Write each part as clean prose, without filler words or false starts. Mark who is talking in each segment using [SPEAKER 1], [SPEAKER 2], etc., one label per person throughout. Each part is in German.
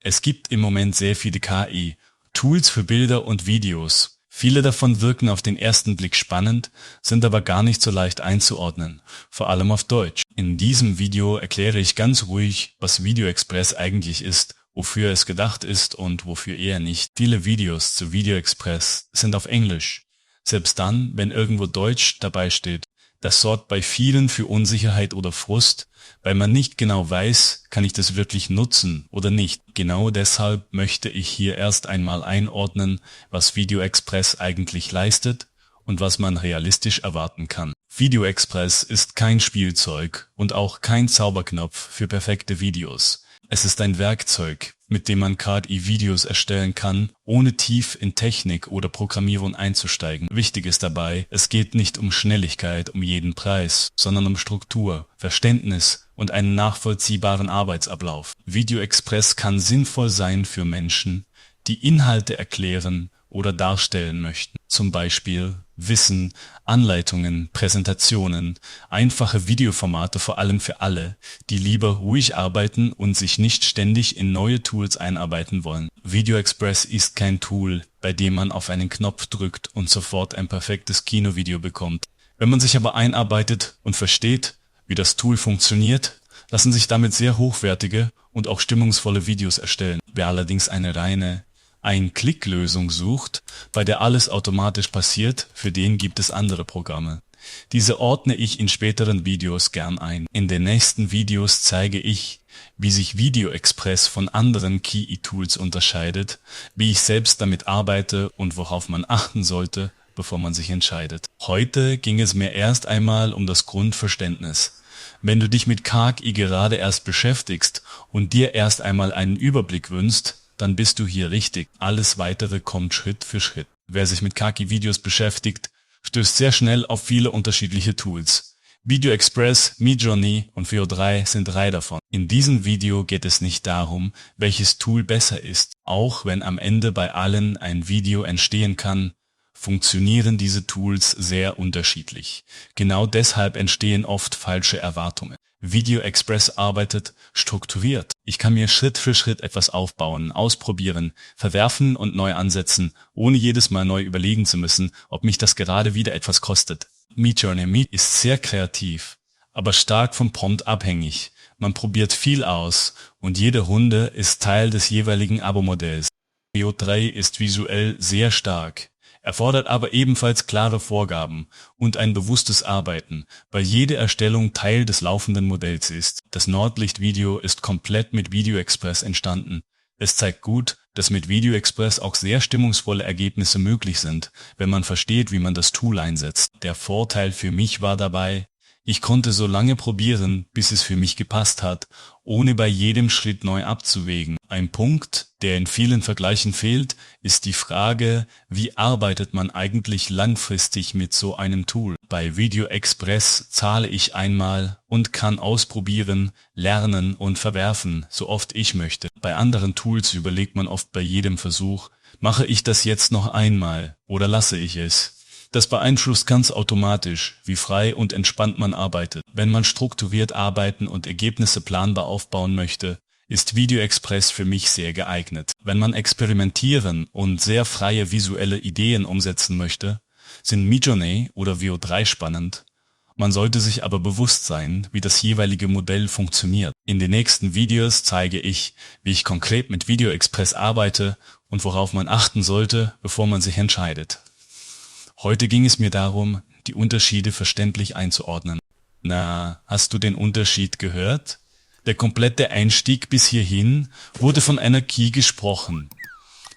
[SPEAKER 1] Es gibt im Moment sehr viele KI, Tools für Bilder und Videos. Viele davon wirken auf den ersten Blick spannend, sind aber gar nicht so leicht einzuordnen, vor allem auf Deutsch. In diesem Video erkläre ich ganz ruhig, was VideoExpress eigentlich ist, wofür es gedacht ist und wofür eher nicht. Viele Videos zu VideoExpress sind auf Englisch, selbst dann, wenn irgendwo Deutsch dabei steht. Das sorgt bei vielen für Unsicherheit oder Frust, weil man nicht genau weiß, kann ich das wirklich nutzen oder nicht. Genau deshalb möchte ich hier erst einmal einordnen, was VideoExpress eigentlich leistet und was man realistisch erwarten kann. VideoExpress ist kein Spielzeug und auch kein Zauberknopf für perfekte Videos. Es ist ein Werkzeug, mit dem man KI-Videos erstellen kann, ohne tief in Technik oder Programmierung einzusteigen. Wichtig ist dabei, es geht nicht um Schnelligkeit um jeden Preis, sondern um Struktur, Verständnis und einen nachvollziehbaren Arbeitsablauf. VideoExpress kann sinnvoll sein für Menschen, die Inhalte erklären oder darstellen möchten. Zum Beispiel Wissen, Anleitungen, Präsentationen, einfache Videoformate vor allem für alle, die lieber ruhig arbeiten und sich nicht ständig in neue Tools einarbeiten wollen. VideoExpress ist kein Tool, bei dem man auf einen Knopf drückt und sofort ein perfektes Kinovideo bekommt. Wenn man sich aber einarbeitet und versteht, wie das Tool funktioniert, lassen sich damit sehr hochwertige und auch stimmungsvolle Videos erstellen. Wer allerdings eine reine Ein-Klick-Lösung sucht, bei der alles automatisch passiert, für den gibt es andere Programme. Diese ordne ich in späteren Videos gern ein. In den nächsten Videos zeige ich, wie sich VideoExpress von anderen KI-Tools unterscheidet, wie ich selbst damit arbeite und worauf man achten sollte, bevor man sich entscheidet. Heute ging es mir erst einmal um das Grundverständnis. Wenn du dich mit KI gerade erst beschäftigst und dir erst einmal einen Überblick wünschst, dann bist du hier richtig. Alles Weitere kommt Schritt für Schritt. Wer sich mit KI-Videos beschäftigt, stößt sehr schnell auf viele unterschiedliche Tools. VideoExpress, Midjourney und Veo 3 sind 3 davon. In diesem Video geht es nicht darum, welches Tool besser ist. Auch wenn am Ende bei allen ein Video entstehen kann, funktionieren diese Tools sehr unterschiedlich. Genau deshalb entstehen oft falsche Erwartungen. VideoExpress arbeitet strukturiert. Ich kann mir Schritt für Schritt etwas aufbauen, ausprobieren, verwerfen und neu ansetzen, ohne jedes Mal neu überlegen zu müssen, ob mich das gerade wieder etwas kostet. Midjourney ist sehr kreativ, aber stark vom Prompt abhängig. Man probiert viel aus und jede Runde ist Teil des jeweiligen Abo-Modells. Veo 3 ist visuell sehr stark, erfordert aber ebenfalls klare Vorgaben und ein bewusstes Arbeiten, weil jede Erstellung Teil des laufenden Modells ist. Das Nordlicht-Video ist komplett mit VideoExpress entstanden. Es zeigt gut, dass mit VideoExpress auch sehr stimmungsvolle Ergebnisse möglich sind, wenn man versteht, wie man das Tool einsetzt. Der Vorteil für mich war dabei, ich konnte so lange probieren, bis es für mich gepasst hat, ohne bei jedem Schritt neu abzuwägen. Ein Punkt, der in vielen Vergleichen fehlt, ist die Frage, wie arbeitet man eigentlich langfristig mit so einem Tool? Bei VideoExpress zahle ich einmal und kann ausprobieren, lernen und verwerfen, so oft ich möchte. Bei anderen Tools überlegt man oft bei jedem Versuch, mache ich das jetzt noch einmal oder lasse ich es? Das beeinflusst ganz automatisch, wie frei und entspannt man arbeitet. Wenn man strukturiert arbeiten und Ergebnisse planbar aufbauen möchte, ist VideoExpress für mich sehr geeignet. Wenn man experimentieren und sehr freie visuelle Ideen umsetzen möchte, sind Midjourney oder Veo 3 spannend. Man sollte sich aber bewusst sein, wie das jeweilige Modell funktioniert. In den nächsten Videos zeige ich, wie ich konkret mit VideoExpress arbeite und worauf man achten sollte, bevor man sich entscheidet. Heute ging es mir darum, die Unterschiede verständlich einzuordnen. Na, hast du den Unterschied gehört? Der komplette Einstieg bis hierhin wurde von einer KI gesprochen.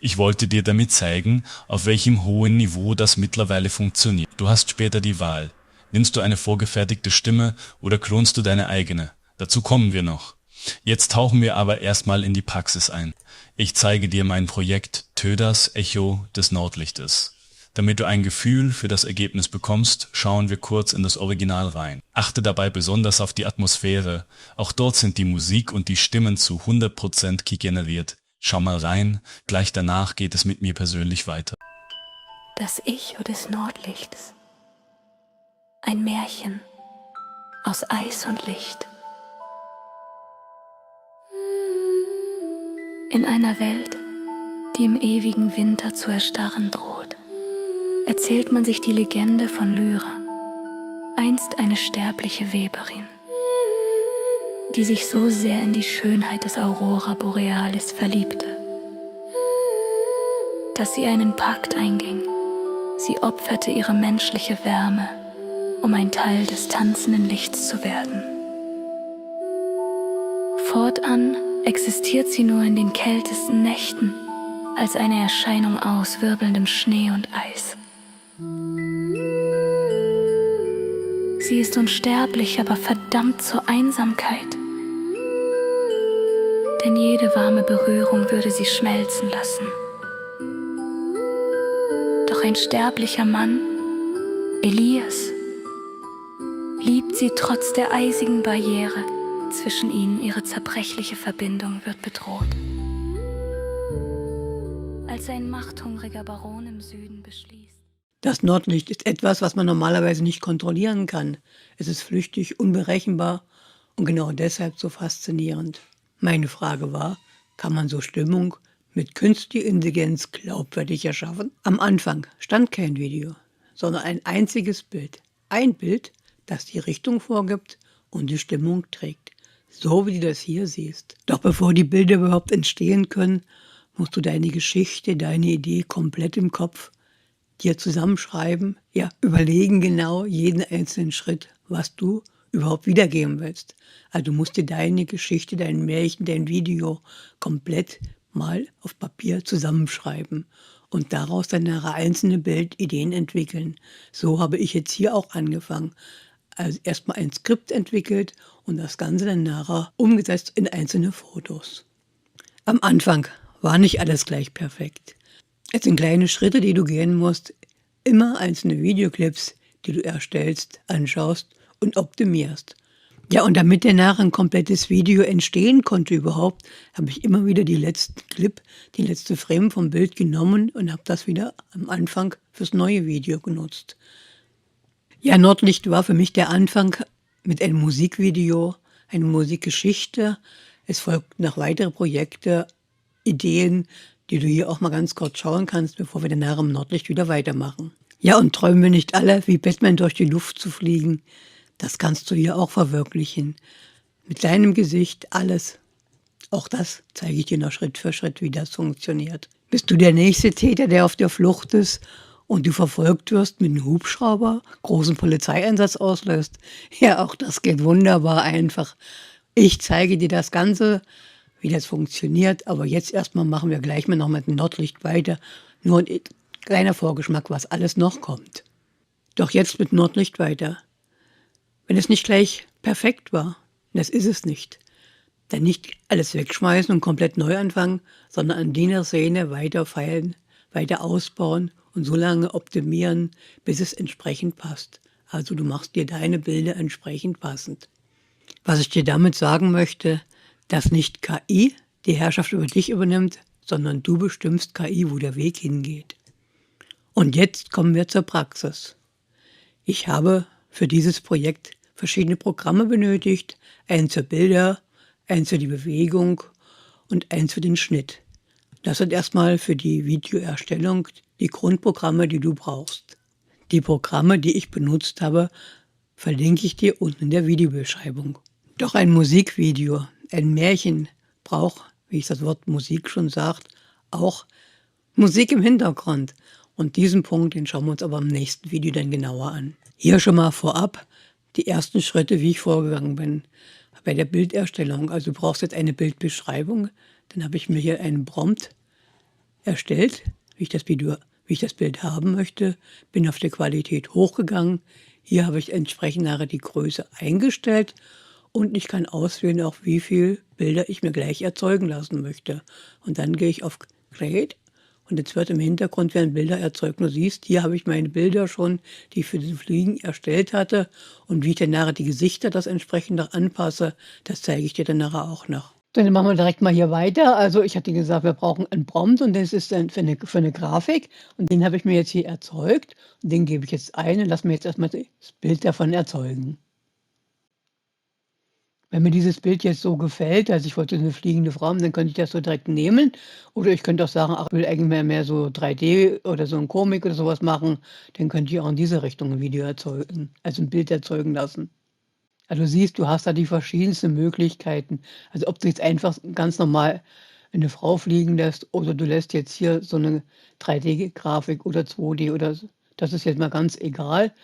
[SPEAKER 1] Ich wollte dir damit zeigen, auf welchem hohen Niveau das mittlerweile funktioniert. Du hast später die Wahl. Nimmst du eine vorgefertigte Stimme oder klonst du deine eigene? Dazu kommen wir noch. Jetzt tauchen wir aber erstmal in die Praxis ein. Ich zeige dir mein Projekt Töders Echo des Nordlichtes. Damit du ein Gefühl für das Ergebnis bekommst, schauen wir kurz in das Original rein. Achte dabei besonders auf die Atmosphäre. Auch dort sind die Musik und die Stimmen zu 100% KI generiert. Schau mal rein, gleich danach geht es mit mir persönlich weiter.
[SPEAKER 2] Das Echo des Nordlichts. Ein Märchen aus Eis und Licht. In einer Welt, die im ewigen Winter zu erstarren droht, erzählt man sich die Legende von Lyra, einst eine sterbliche Weberin, die sich so sehr in die Schönheit des Aurora Borealis verliebte, dass sie einen Pakt einging. Sie opferte ihre menschliche Wärme, um ein Teil des tanzenden Lichts zu werden. Fortan existiert sie nur in den kältesten Nächten als eine Erscheinung aus wirbelndem Schnee und Eis. Sie ist unsterblich, aber verdammt zur Einsamkeit. Denn jede warme Berührung würde sie schmelzen lassen. Doch ein sterblicher Mann, Elias, liebt sie trotz der eisigen Barriere. Zwischen ihnen ihre zerbrechliche Verbindung wird bedroht. Als ein machthungriger Baron im Süden beschließt.
[SPEAKER 3] Das Nordlicht ist etwas, was man normalerweise nicht kontrollieren kann. Es ist flüchtig, unberechenbar und genau deshalb so faszinierend. Meine Frage war, kann man so Stimmung mit künstlicher Intelligenz glaubwürdig erschaffen? Am Anfang stand kein Video, sondern ein einziges Bild. Ein Bild, das die Richtung vorgibt und die Stimmung trägt. So wie du das hier siehst. Doch bevor die Bilder überhaupt entstehen können, musst du deine Geschichte, deine Idee komplett im Kopf dir zusammenschreiben, ja, überlegen genau jeden einzelnen Schritt, was du überhaupt wiedergeben willst. Also du musst dir deine Geschichte, dein Märchen, dein Video komplett mal auf Papier zusammenschreiben und daraus dann nachher einzelne Bildideen entwickeln. So habe ich jetzt hier auch angefangen. Also erstmal ein Skript entwickelt und das Ganze dann nachher umgesetzt in einzelne Fotos. Am Anfang war nicht alles gleich perfekt. Es sind kleine Schritte, die du gehen musst. Immer einzelne Videoclips, die du erstellst, anschaust und optimierst. Ja, und damit der nachher ein komplettes Video entstehen konnte überhaupt, habe ich immer wieder die letzten Clip, die letzte Frame vom Bild genommen und habe das wieder am Anfang fürs neue Video genutzt. Ja, Nordlicht war für mich der Anfang mit einem Musikvideo, eine Musikgeschichte. Es folgten noch weitere Projekte, Ideen, die du hier auch mal ganz kurz schauen kannst, bevor wir dann nachher im Nordlicht wieder weitermachen. Ja, und träumen wir nicht alle, wie Batman durch die Luft zu fliegen? Das kannst du hier auch verwirklichen. Mit deinem Gesicht alles. Auch das zeige ich dir noch Schritt für Schritt, wie das funktioniert. Bist du der nächste Täter, der auf der Flucht ist und du verfolgt wirst mit einem Hubschrauber, großen Polizeieinsatz auslöst? Ja, auch das geht wunderbar einfach. Ich zeige dir das Ganze, wie das funktioniert, aber jetzt erstmal machen wir gleich mal noch mit dem Nordlicht weiter. Nur ein kleiner Vorgeschmack, was alles noch kommt. Doch jetzt mit Nordlicht weiter. Wenn es nicht gleich perfekt war, das ist es nicht, dann nicht alles wegschmeißen und komplett neu anfangen, sondern an dieser Szene weiter feilen, weiter ausbauen und so lange optimieren, bis es entsprechend passt. Also du machst dir deine Bilder entsprechend passend. Was ich dir damit sagen möchte, dass nicht KI die Herrschaft über dich übernimmt, sondern du bestimmst KI, wo der Weg hingeht. Und jetzt kommen wir zur Praxis. Ich habe für dieses Projekt verschiedene Programme benötigt, eins für Bilder, eins für die Bewegung und eins für den Schnitt. Das sind erstmal für die Videoerstellung die Grundprogramme, die du brauchst. Die Programme, die ich benutzt habe, verlinke ich dir unten in der Videobeschreibung. Doch ein Musikvideo, ein Märchen braucht, wie es das Wort Musik schon sagt, auch Musik im Hintergrund. Und diesen Punkt, den schauen wir uns aber im nächsten Video dann genauer an. Hier schon mal vorab die ersten Schritte, wie ich vorgegangen bin bei der Bilderstellung. Also du brauchst jetzt eine Bildbeschreibung. Dann habe ich mir hier einen Prompt erstellt, wie ich das Bild haben möchte. Bin auf die Qualität hochgegangen. Hier habe ich entsprechend nachher die Größe eingestellt. Und ich kann auswählen, auch wie viele Bilder ich mir gleich erzeugen lassen möchte. Und dann gehe ich auf Create. Und jetzt wird im Hintergrund werden Bilder erzeugt. Du siehst, hier habe ich meine Bilder schon, die ich für den Fliegen erstellt hatte. Und wie ich dann nachher die Gesichter das entsprechend noch anpasse, das zeige ich dir dann nachher auch noch. Dann machen wir direkt mal hier weiter. Also ich hatte gesagt, wir brauchen einen Prompt und das ist dann für eine Grafik. Und den habe ich mir jetzt hier erzeugt. Und den gebe ich jetzt ein und lasse mir jetzt erstmal das Bild davon erzeugen. Wenn mir dieses Bild jetzt so gefällt, also ich wollte eine fliegende Frau haben, dann könnte ich das so direkt nehmen. Oder ich könnte auch sagen: „Ach, ich will eigentlich mehr so 3D oder so 'n Komik oder so was machen.“ Dann könnte ich auch in diese Richtung 'n Video erzeugen, also 'n Bild erzeugen lassen. Also, du siehst, du hast da die verschiedensten Möglichkeiten. Also, ob du jetzt einfach ganz normal eine Frau fliegen lässt oder du lässt jetzt hier so 'ne 3D-Grafik oder 2D oder s das ist jetzt mal ganz egal.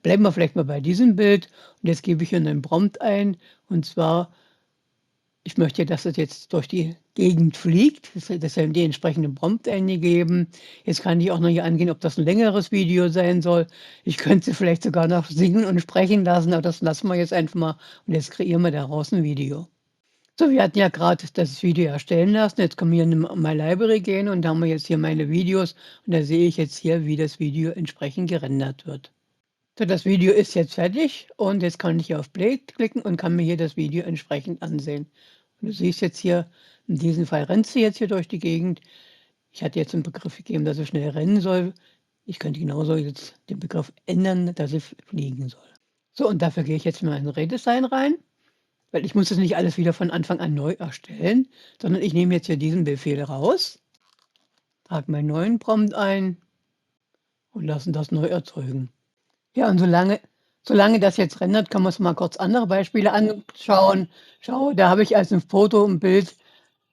[SPEAKER 3] Bleiben wir vielleicht mal bei diesem Bild und jetzt gebe ich hier 'nen Prompt ein und zwar: Ich möchte, dass es jetzt durch die Gegend fliegt. Deshalb die entsprechenden Prompt eingegeben. Jetzt kann ich auch noch hier angehen, ob das 'n längeres Video sein soll. Ich könnte vielleicht sogar noch singen und sprechen lassen, aber das lassen wir jetzt einfach mal und jetzt kreieren wir daraus 'n Video. So, wir hatten ja grad das Video erstellen lassen. Jetzt können wir in My Library gehen und da haben wir jetzt hier meine Videos und da sehe ich jetzt hier, wie das Video entsprechend gerendert wird. So, das Video ist jetzt fertig und jetzt kann ich hier auf Play klicken und kann mir hier das Video entsprechend ansehen. Und du siehst jetzt hier, in diesem Fall rennt sie jetzt hier durch die Gegend. Ich hatte jetzt 'n Begriff gegeben, dass sie schnell rennen soll. Ich könnte genauso jetzt den Begriff ändern, dass sie fliegen soll. So, und dafür gehe ich jetzt mal in Redesign rein, weil ich muss das nicht alles wieder von Anfang an neu erstellen, sondern ich nehme jetzt hier diesen Befehl raus, trage meinen neuen Prompt ein und lasse das neu erzeugen. Ja, und solange das jetzt rendert, können wir uns mal kurz andere Beispiele anschauen. Schau, da habe ich also 'n Foto, 'n Bild,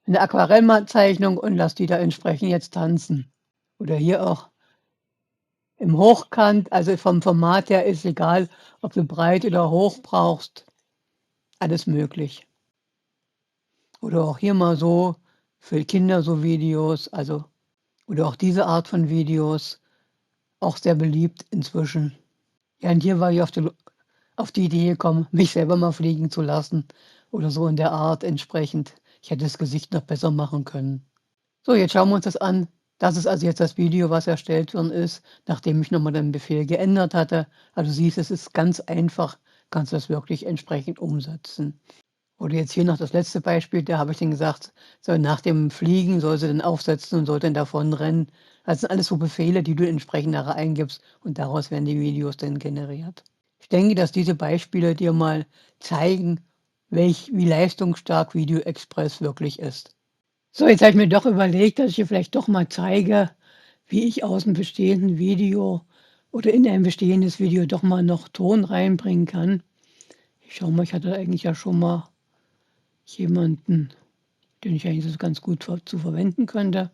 [SPEAKER 3] 'ne Aquarellmalzeichnung und lasse die da entsprechend jetzt tanzen. Oder hier auch im Hochkant, also vom Format her ist egal, ob du breit oder hoch brauchst, alles möglich. Oder auch hier mal so für Kinder so Videos, also oder auch diese Art von Videos, auch sehr beliebt inzwischen. Ja, und hier war ich auf die Idee gekommen, mich selber mal fliegen zu lassen oder so in der Art entsprechend. Ich hätte das Gesicht noch besser machen können. So, jetzt schauen wir uns das an. Das ist also jetzt das Video, was erstellt worden ist, nachdem ich noch mal den Befehl geändert hatte. Also, du siehst, es ist ganz einfach, kannst du das wirklich entsprechend umsetzen. Oder jetzt hier noch das letzte Beispiel, da habe ich denen gesagt, so nach dem Fliegen soll sie dann aufsetzen und soll dann davonrennen. Das sind alles so Befehle, die du entsprechend nachher eingibst und daraus werden die Videos dann generiert. Ich denke, dass diese Beispiele dir mal zeigen, wie leistungsstark Video Express wirklich ist. So, jetzt habe ich mir doch überlegt, dass ich dir vielleicht doch mal zeige, wie ich aus 'm bestehenden Video oder in ein bestehendes Video doch mal noch Ton reinbringen kann. Ich schaue mal, ich hatte eigentlich ja schon mal jemanden, den ich eigentlich so ganz gut zu verwenden könnte.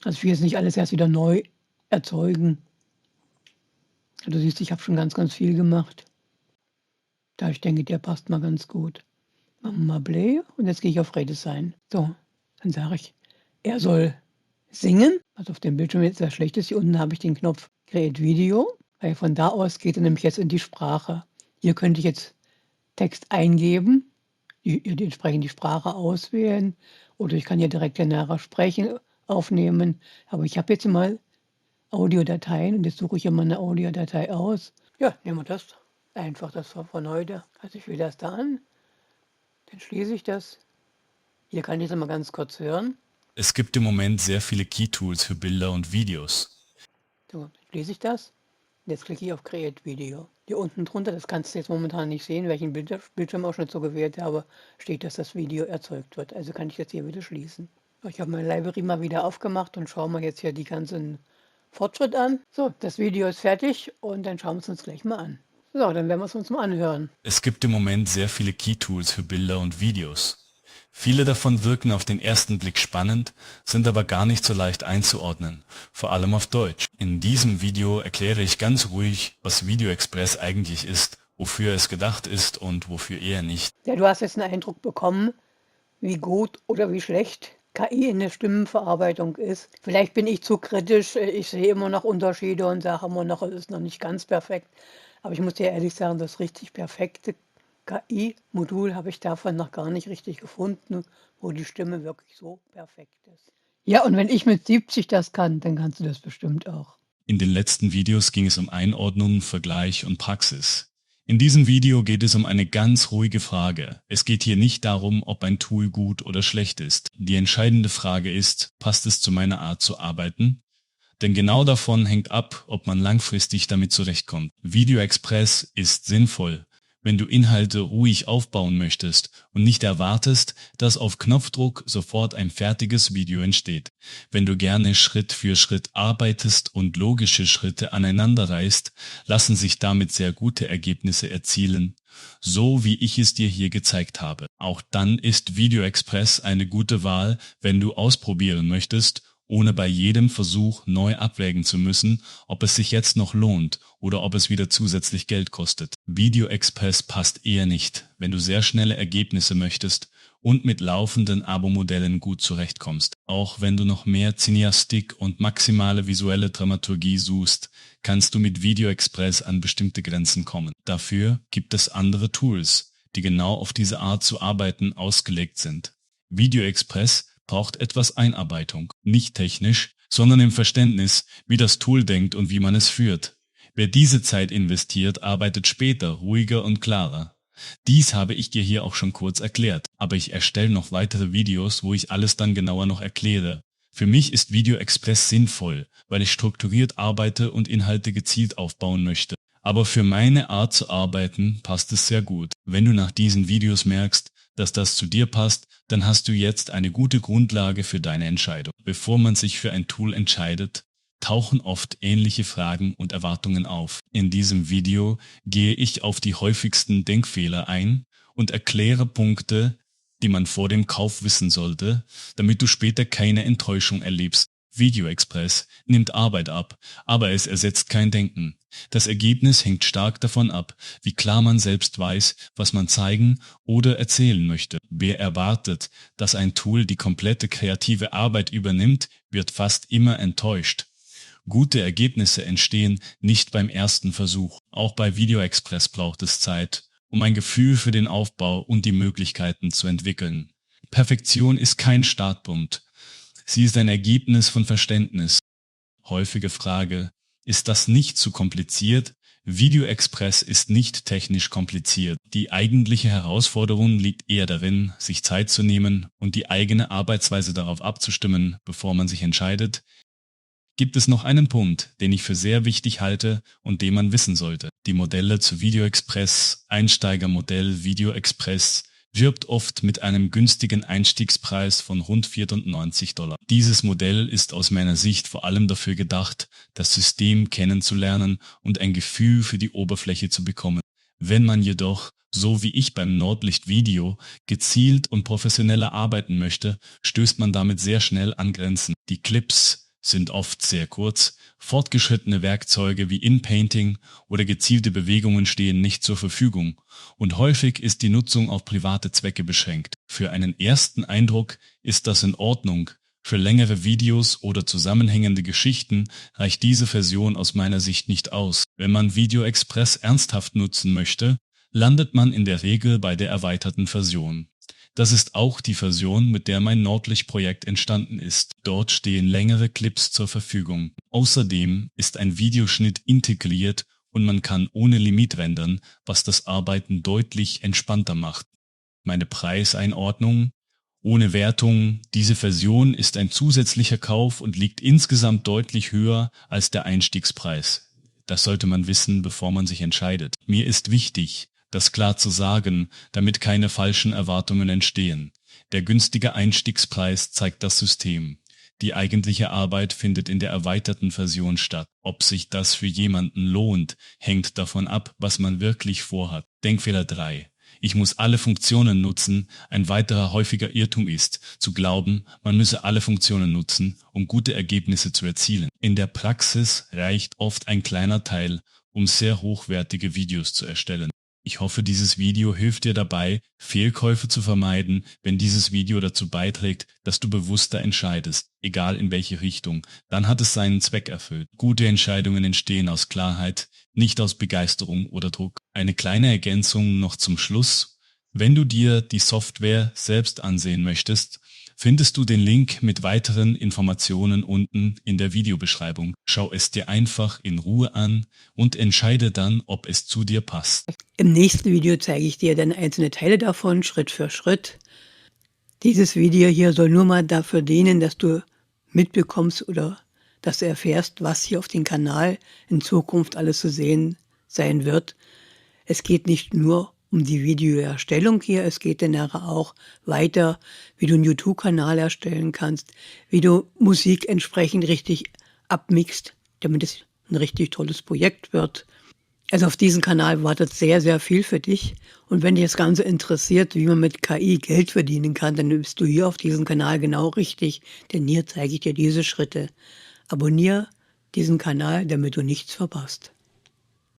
[SPEAKER 3] Also, ich will jetzt nicht alles erst wieder neu erzeugen. Du siehst, ich habe schon ganz viel gemacht. Da ich denke, der passt mal ganz gut. Machen wir mal Play und jetzt gehe ich auf Redesign. So, dann sage ich, er soll singen. Also, auf dem Bildschirm jetzt sehr schlecht ist. Hier unten habe ich den Knopf Create Video, weil von da aus geht er nämlich jetzt in die Sprache. Hier könnte ich jetzt Text eingeben, entsprechend die Sprache auswählen oder ich kann hier direkt nachher sprechen, aufnehmen. Aber ich habe jetzt mal Audiodateien und jetzt suche ich hier mal 'ne Audiodatei aus. Ja, nehmen wir das. Einfach das war von heute. Also, ich wähle das da an, dann schließe ich das. Hier kann ich es mal ganz kurz hören.
[SPEAKER 1] Es gibt im Moment sehr viele Key-Tools für Bilder und Videos.
[SPEAKER 3] So, dann schließe ich das. Jetzt klicke ich auf Create Video. Hier unten drunter, das kannst du jetzt momentan nicht sehen, weil ich 'n Bildschirmausschnitt so gewählt habe, steht, dass das Video erzeugt wird. Also kann ich jetzt hier wieder schließen. So, ich habe meine Library mal wieder aufgemacht und schaue mir jetzt hier die ganzen Fortschritt an. So, das Video ist fertig und dann schauen wir es uns gleich mal an. So, dann werden wir es uns mal anhören.
[SPEAKER 1] Es gibt im Moment sehr viele Key-Tools für Bilder und Videos. Viele davon wirken auf den ersten Blick spannend, sind aber gar nicht so leicht einzuordnen, vor allem auf Deutsch. In diesem Video erkläre ich ganz ruhig, was Video Express eigentlich ist, wofür es gedacht ist und wofür eher nicht.
[SPEAKER 3] Ja, du hast jetzt einen Eindruck bekommen, wie gut oder wie schlecht KI in der Stimmenverarbeitung ist. Vielleicht bin ich zu kritisch, ich sehe immer noch Unterschiede und sage immer noch, es ist noch nicht ganz perfekt. Aber ich muss dir ehrlich sagen, das richtig perfekte KI-Modul habe ich davon noch gar nicht richtig gefunden, wo die Stimme wirklich so perfekt ist. Ja, und wenn ich mit 70 das kann, dann kannst du das bestimmt auch.
[SPEAKER 1] In den letzten Videos ging es um Einordnung, Vergleich und Praxis. In diesem Video geht es um eine ganz ruhige Frage. Es geht hier nicht darum, ob ein Tool gut oder schlecht ist. Die entscheidende Frage ist, passt es zu meiner Art zu arbeiten? Denn genau davon hängt ab, ob man langfristig damit zurechtkommt. Video Express ist sinnvoll, wenn du Inhalte ruhig aufbauen möchtest und nicht erwartest, dass auf Knopfdruck sofort ein fertiges Video entsteht. Wenn du gerne Schritt für Schritt arbeitest und logische Schritte aneinanderreißt, lassen sich damit sehr gute Ergebnisse erzielen, so wie ich es dir hier gezeigt habe. Auch dann ist VideoExpress eine gute Wahl, wenn du ausprobieren möchtest, ohne bei jedem Versuch neu abwägen zu müssen, ob es sich jetzt noch lohnt oder ob es wieder zusätzlich Geld kostet. VideoExpress passt eher nicht, wenn du sehr schnelle Ergebnisse möchtest und mit laufenden Abo-Modellen gut zurechtkommst. Auch wenn du noch mehr Cineastik und maximale visuelle Dramaturgie suchst, kannst du mit VideoExpress an bestimmte Grenzen kommen. Dafür gibt es andere Tools, die genau auf diese Art zu arbeiten ausgelegt sind. VideoExpress braucht etwas Einarbeitung, nicht technisch, sondern im Verständnis, wie das Tool denkt und wie man es führt. Wer diese Zeit investiert, arbeitet später ruhiger und klarer. Dies habe ich dir hier auch schon kurz erklärt, aber ich erstelle noch weitere Videos, wo ich alles dann genauer noch erkläre. Für mich ist VideoExpress sinnvoll, weil ich strukturiert arbeite und Inhalte gezielt aufbauen möchte. Aber für meine Art zu arbeiten passt es sehr gut. Wenn du nach diesen Videos merkst, dass das zu dir passt, dann hast du jetzt eine gute Grundlage für deine Entscheidung. Bevor man sich für ein Tool entscheidet, tauchen oft ähnliche Fragen und Erwartungen auf. In diesem Video gehe ich auf die häufigsten Denkfehler ein und erkläre Punkte, die man vor dem Kauf wissen sollte, damit du später keine Enttäuschung erlebst. VideoExpress nimmt Arbeit ab, aber es ersetzt kein Denken. Das Ergebnis hängt stark davon ab, wie klar man selbst weiß, was man zeigen oder erzählen möchte. Wer erwartet, dass ein Tool die komplette kreative Arbeit übernimmt, wird fast immer enttäuscht. Gute Ergebnisse entstehen nicht beim ersten Versuch. Auch bei VideoExpress braucht es Zeit, um ein Gefühl für den Aufbau und die Möglichkeiten zu entwickeln. Perfektion ist kein Startpunkt. Sie ist ein Ergebnis von Verständnis. Häufige Frage: Ist das nicht zu kompliziert? VideoExpress ist nicht technisch kompliziert. Die eigentliche Herausforderung liegt eher darin, sich Zeit zu nehmen und die eigene Arbeitsweise darauf abzustimmen, bevor man sich entscheidet. Gibt es noch einen Punkt, den ich für sehr wichtig halte und den man wissen sollte. Die Modelle zu VideoExpress, Einsteigermodell VideoExpress, wirbt oft mit einem günstigen Einstiegspreis von rund $94. Dieses Modell ist aus meiner Sicht vor allem dafür gedacht, das System kennenzulernen und ein Gefühl für die Oberfläche zu bekommen. Wenn man jedoch, so wie ich beim Nordlicht Video, gezielt und professioneller arbeiten möchte, stößt man damit sehr schnell an Grenzen. Die Clips sind oft sehr kurz, fortgeschrittene Werkzeuge wie InPainting oder gezielte Bewegungen stehen nicht zur Verfügung und häufig ist die Nutzung auf private Zwecke beschränkt. Für einen ersten Eindruck ist das in Ordnung, für längere Videos oder zusammenhängende Geschichten reicht diese Version aus meiner Sicht nicht aus. Wenn man VideoExpress ernsthaft nutzen möchte, landet man in der Regel bei der erweiterten Version. Das ist auch die Version, mit der mein Nordlicht-Projekt entstanden ist. Dort stehen längere Clips zur Verfügung. Außerdem ist ein Videoschnitt integriert und man kann ohne Limit rendern, was das Arbeiten deutlich entspannter macht. Meine Preiseinordnung: Ohne Wertung, diese Version ist ein zusätzlicher Kauf und liegt insgesamt deutlich höher als der Einstiegspreis. Das sollte man wissen, bevor man sich entscheidet. Mir ist wichtig, das klar zu sagen, damit keine falschen Erwartungen entstehen. Der günstige Einstiegspreis zeigt das System. Die eigentliche Arbeit findet in der erweiterten Version statt. Ob sich das für jemanden lohnt, hängt davon ab, was man wirklich vorhat. Denkfehler 3: Ich muss alle Funktionen nutzen. Ein weiterer häufiger Irrtum ist, zu glauben, man müsse alle Funktionen nutzen, um gute Ergebnisse zu erzielen. In der Praxis reicht oft ein kleiner Teil, um sehr hochwertige Videos zu erstellen. Ich hoffe, dieses Video hilft dir dabei, Fehlkäufe zu vermeiden, wenn dieses Video dazu beiträgt, dass du bewusster entscheidest, egal in welche Richtung. Dann hat es seinen Zweck erfüllt. Gute Entscheidungen entstehen aus Klarheit, nicht aus Begeisterung oder Druck. Eine kleine Ergänzung noch zum Schluss: Wenn du dir die Software selbst ansehen möchtest, findest du den Link mit weiteren Informationen unten in der Videobeschreibung. Schau es dir einfach in Ruhe an und entscheide dann, ob es zu dir passt.
[SPEAKER 3] Im nächsten Video zeige ich dir dann einzelne Teile davon, Schritt für Schritt. Dieses Video hier soll nur mal dafür dienen, dass du mitbekommst oder dass du erfährst, was hier auf dem Kanal in Zukunft alles zu sehen sein wird. Es geht nicht nur um die Videoerstellung hier, es geht dann nachher auch weiter, wie du einen YouTube-Kanal erstellen kannst, wie du Musik entsprechend richtig abmixt, damit es ein richtig tolles Projekt wird. Also auf diesem Kanal wartet sehr, sehr viel für dich. Und wenn dich das Ganze interessiert, wie man mit KI Geld verdienen kann, dann bist du hier auf diesem Kanal genau richtig, denn hier zeige ich dir diese Schritte. Abonniere diesen Kanal, damit du nichts verpasst.